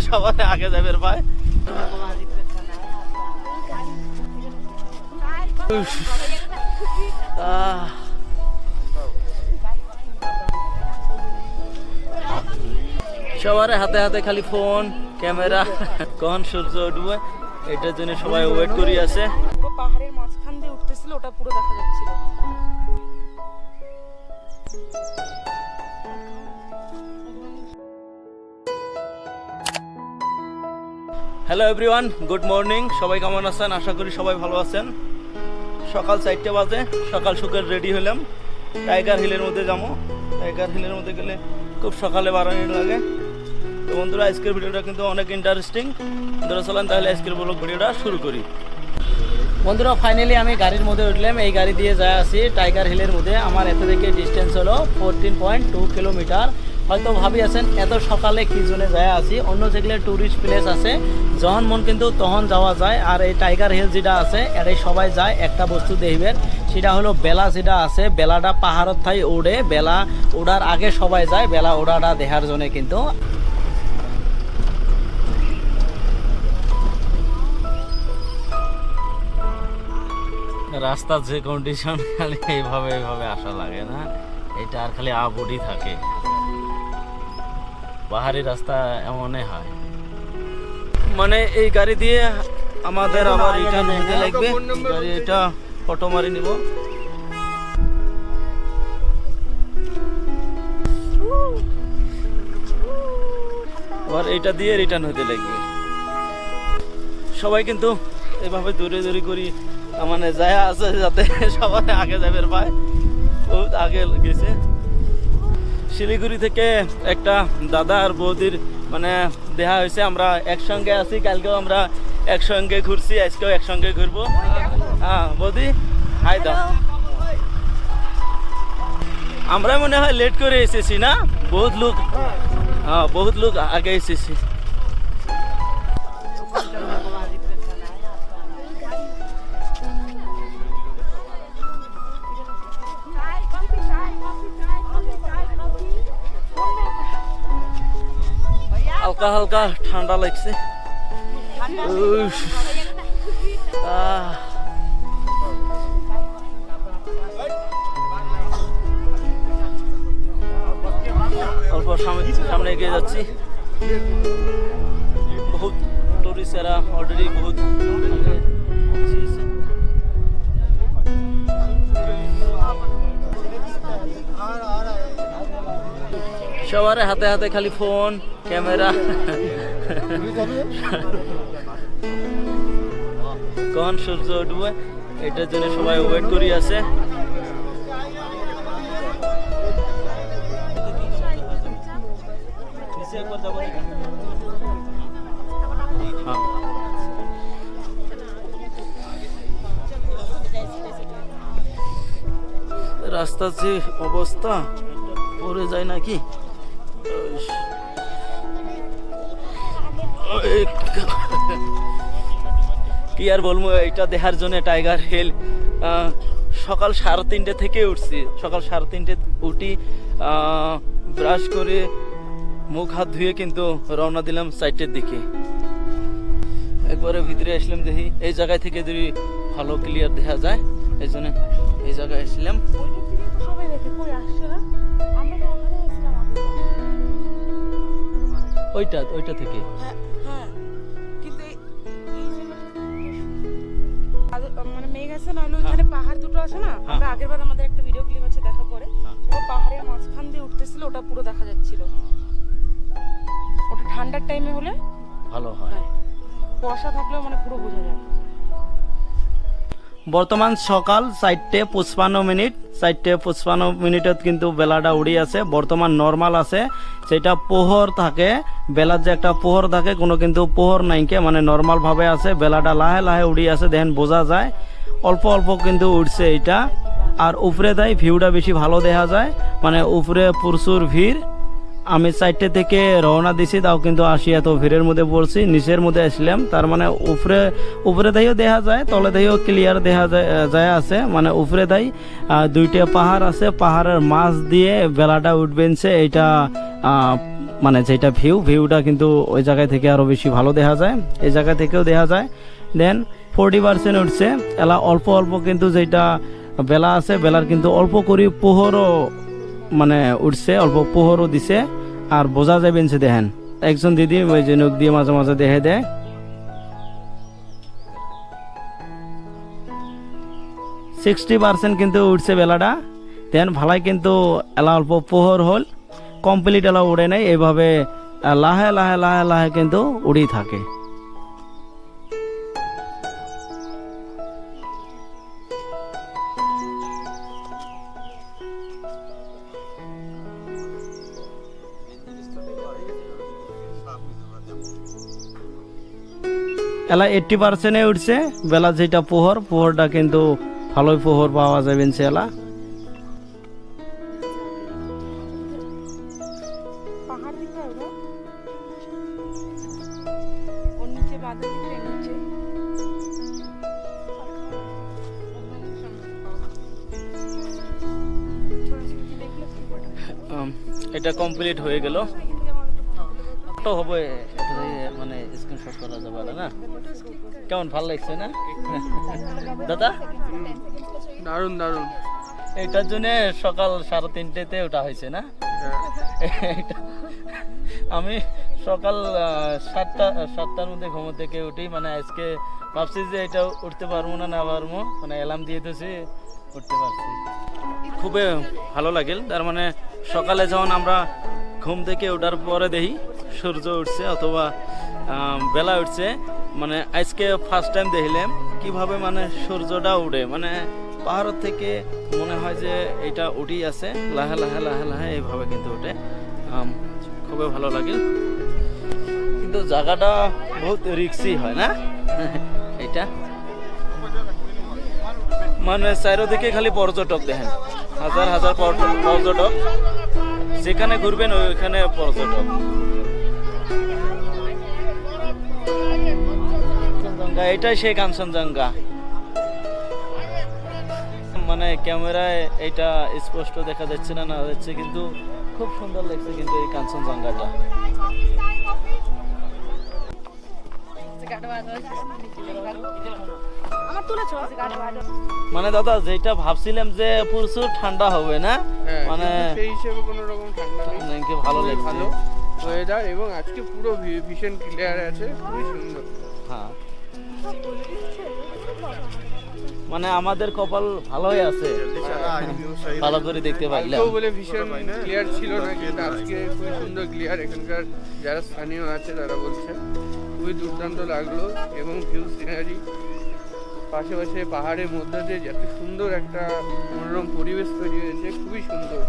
সবার আগে যাবে ভাই। সবার হাতে হাতে খালি ফোন ক্যামেরা, কখন সূর্য উঠবে এটার জন্য সবাই ওয়েট করি আছে। পুরো পাহাড়ের মাঝখান দিয়ে উঠতেছিল, ওটা পুরো দেখা যাচ্ছিল। Hello everyone, good morning. সবাই কেমন আছেন? আশা করি সবাই ভালো আছেন। সকাল 4টা বাজে, সকাল সকাল রেডি হলাম, টাইগার হিলের মধ্যে যাবো। টাইগার হিলের মধ্যে গেলে খুব সকালে বাড়ানি লাগে। তো বন্ধুরা, আজকের ভিডিওটা কিন্তু অনেক ইন্টারেস্টিং। বন্ধুরা চলেন তাহলে আজকের ব্লগ ভিডিওটা শুরু করি। বন্ধুরা ফাইনালি আমি গাড়ির মধ্যে উঠলাম। এই গাড়ি দিয়ে যায় আসি টাইগার হিলের মধ্যে। আমার এত থেকে ডিস্টেন্স হলো 14.2 কিলোমিটার। হয়তো ভাবি আছেন এত সকালে কি জন্য যায় আসি। অন্য যেগুলো ট্যুরিস্ট প্লেস আছে যখন মন কিন্তু তখন যাওয়া যায়। আর এই টাইগার হিল যেটা আছে এটাই সবাই যায় একটা বস্তু দেখবেন, সেটা হলো বেলা যেটা আছে। বেলাটা পাহাড়ত থাই ওড়ে, বেলা ওড়ার আগে সবাই যায় বেলা ওড়াটা দেখার জন্য। কিন্তু রাস্তার যে কন্ডিশন, খালি এইভাবে আসা লাগে না, এটা আর খালি আপডি থাকে। পাহাড়ি রাস্তা এমনই হয়। মানে এই গাড়ি দিয়ে আমাদের আবার রিটার্ন হতে লাগবে। গাড়ি এটা ফটো মারি নিব। আবার এইটা দিয়ে রিটার্ন হতে লাগবে। সবাই কিন্তু এভাবে দূরে দূরে করি মানে যায় আছে, যাতে সবাই আগে যাবে ভাই। বহুত আগে গেছে। শিলিগুড়ি থেকে একটা দাদা আর বৌদির মানে দেখা হয়েছে। আমরা একসঙ্গে আছি, কালকেও আমরা একসঙ্গে ঘুরছি, আজকেও একসঙ্গে ঘুরবো। হ্যাঁ বৌদি, হাই দাও। আমরা মনে হয় লেট করে এসেছি না? বহুত লোক, হ্যাঁ বহুত লোক আগে এসেছি। হালকা হালকা ঠান্ডা লাগছে। অল্প সামনে এগিয়ে যাচ্ছি। বহুত টুরিস্টেরা অলরেডি বহুত সবার হাতে হাতে খালি ফোন ক্যামেরা, কখন সূর্য উঠবে এটার জন্য সবাই ওয়েট করি আছে। রাস্তার যে অবস্থা, পড়ে যায় নাকি। কি আর বলবো, এটা দেখার জন্য টাইগার হিল সকাল 3:30 থেকে উঠছি। সকাল 3:30 উঠি, ব্রাশ করে মুখ হাত ধুয়ে কিন্তু রওনা দিলাম 4টের দিকে। একবারে ভিতরে আসলাম, দেখি এই জায়গায় থেকে যদি ভালো ক্লিয়ার দেখা যায়, এই জন্য এই জায়গায় আসলাম। ওইটা থেকে মানে মেঘ আছে না, ওখানে পাহাড় দুটো আছে না। আমরা আগের বার আমাদের একটা ভিডিও ক্লিপ আছে দেখা পরে, পুরো পাহাড়ের মাঝখান দিয়ে উঠতেছিল, ওটা পুরো দেখা যাচ্ছিল। ওটা ঠান্ডার টাইমে হলে ভালো হয়, কুয়াশা থাকলেও মানে পুরো বোঝা যায়। বর্তমান সকাল 4:55। 4:55 কিন্তু বেলাটা উড়ি আছে। বর্তমান নর্মাল আছে, সেটা পোহর থাকে। বেলার যে একটা পোহর থাকে, কোনো কিন্তু পোহর নাইকে, মানে নর্মাল ভাবে আছে। বেলাটা লাহে লাহে উড়ি আছে, দেখেন বোঝা যায়। অল্প অল্প কিন্তু উঠছে এটা। আর উপরে দেয় ভিউটা বেশি ভালো দেখা যায়, মানে উপরে প্রচুর ভিড়। আমি 4টে থেকে রওনা দিছি, তাও কিন্তু আসি এত ভিড়ের মধ্যে পড়ছি। নিচের মধ্যে আসলাম, তার মানে উপরে দাইও দেখা যায়, তলে দাইও ক্লিয়ার দেখা যায় আছে। মানে উপরে দাই 2টা পাহাড় আছে, পাহাড়ের মাছ দিয়ে বেলাটা উঠবেনছে। এইটা মানে যেটা ভিউটা কিন্তু ওই জায়গায় থেকে আরও বেশি ভালো দেখা যায়, এই জায়গা থেকেও দেখা যায়। দেন 40% উঠছে, এলা অল্প অল্প কিন্তু যেটা বেলা আছে বেলার কিন্তু অল্প করে পোহরও মানে উঠছে, অল্প পোহরও দিছে। আর বোঝা যাবেন সে দেখেন একজন দিদি ওই যে নখ দিয়ে মাঝে মাঝে দেখে দেয়। 60% কিন্তু উঠছে বেলাটা। দেন ভালাই কিন্তু এলা অল্প পোহর হল, কমপ্লিট এলা উড়ে নাই, এইভাবে লাহে লাহে লাহে লাহে কিন্তু উড়েই থাকে। এলা 80% উঠছে, বেলা যেটা পোহরটা কিন্তু ভালোই পোহর পাওয়া যাবে এলা। পাহাড় দিকে ওরা ওর নিচে বাদল দিকে নিচে এটা কমপ্লিট হয়ে গেল। ফটো হবে মানে স্ক্রিনশট করা যাবে না? কেমন ভালো লাগছে না দাদা? দারুণ দারুণ। এটার জন্য সকাল 3:30-তে ওটা হয়েছে না? আমি সকাল 7টার মধ্যে ঘুমো থেকে উঠি, মানে আজকে ভাবছি যে এটা উঠতে পারবো না পারবো, মানে অ্যালার্ম দিয়ে দিয়েছি, উঠতে পারছি। খুবই ভালো লাগিল। তার মানে সকালে যখন আমরা ঘুম থেকে ওঠার পরে দেখি সূর্য উঠছে অথবা বেলা উঠছে, মানে আজকে ফার্স্ট টাইম দেখলাম কিভাবে মানে সূর্যটা উঠে, মানে পাহাড় থেকে মনে হয় যে এটা উঠেই আছে, লাহে লাহে লাহে লাহে এইভাবে কিন্তু উঠে। খুবই ভালো লাগে, কিন্তু জায়গাটা বহুত রিক্সি হয় না এটা? মানে চারিদিকে খালি পর্যটক দেখেন, হাজার হাজার পর্যটক, যেখানে ঘুরবেন ওইখানে পর্যটক। এটাই সেই কাঞ্চনজঙ্ঘা। মানে ক্যামেরায় এটা স্পষ্ট দেখা যাচ্ছে না যাচ্ছে, কিন্তু খুব সুন্দর লাগছে কিন্তু এই কাঞ্চনজঙ্ঘাটা। মানে দাদা যেটা ভাবছিলাম যে প্রচুর ঠান্ডা হবে না, মানে সেই হিসেবে কোনো রকম ঠান্ডা নেই, ভালো লাগছে, ভালো ওয়েদার, এবং আজকে পুরো ভীষণ ক্লিয়ার আছে, খুবই সুন্দর। হ্যাঁ, মানে আমাদের কপাল ভালোই আছে, ভালো করে দেখতে পাইলাম। বলে ভীষণ ক্লিয়ার ছিল না, কিন্তু আজকে খুবই সুন্দর ক্লিয়ার। এখানকার যারা স্থানীয় আছে তারা বলছে খুবই দুর্দান্ত লাগলো, এবং ভিউ সিনারি পাশে পাশে পাহাড়ের মধ্যে দিয়ে যত সুন্দর একটা মনোরম পরিবেশ তৈরি হয়েছে, খুবই সুন্দর,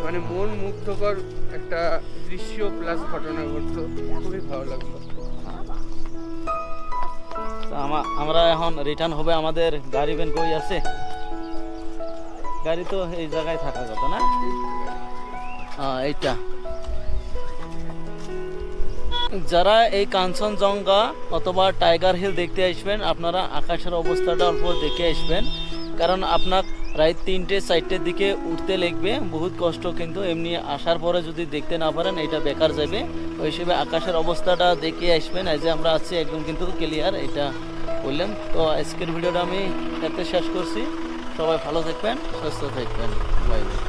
মানে মন মুগ্ধকর একটা দৃশ্য প্লাস ঘটনা ঘটলো, খুবই ভালো লাগলো। আমরা এখন রিটার্ন হবে, আমাদের গাড়ি ভ্যান কই আছে? গাড়ি তো এই জায়গায় থাকার কথা না? এইটা যারা এই কাঞ্চনজঙ্ঘা অথবা টাইগার হিল দেখতে আসবেন, আপনারা আকাশের অবস্থাটা অল্প দেখে আসবেন, কারণ আপনার রাত 3-4টের দিকে উঠতে লাগবে, বহুত কষ্ট। কিন্তু এমনি আসার পরে যদি দেখতে না পারেন এটা বেকার যাবে, ওই হিসেবে আকাশের অবস্থাটা দেখে আসবেন। এই যে আমরা আছি একদম কিন্তু ক্লিয়ার, এটা বললাম। তো আজকের ভিডিওটা আমি এতে শেষ করছি। সবাই ভালো থাকবেন, সুস্থ থাকবেন, বাই বাই।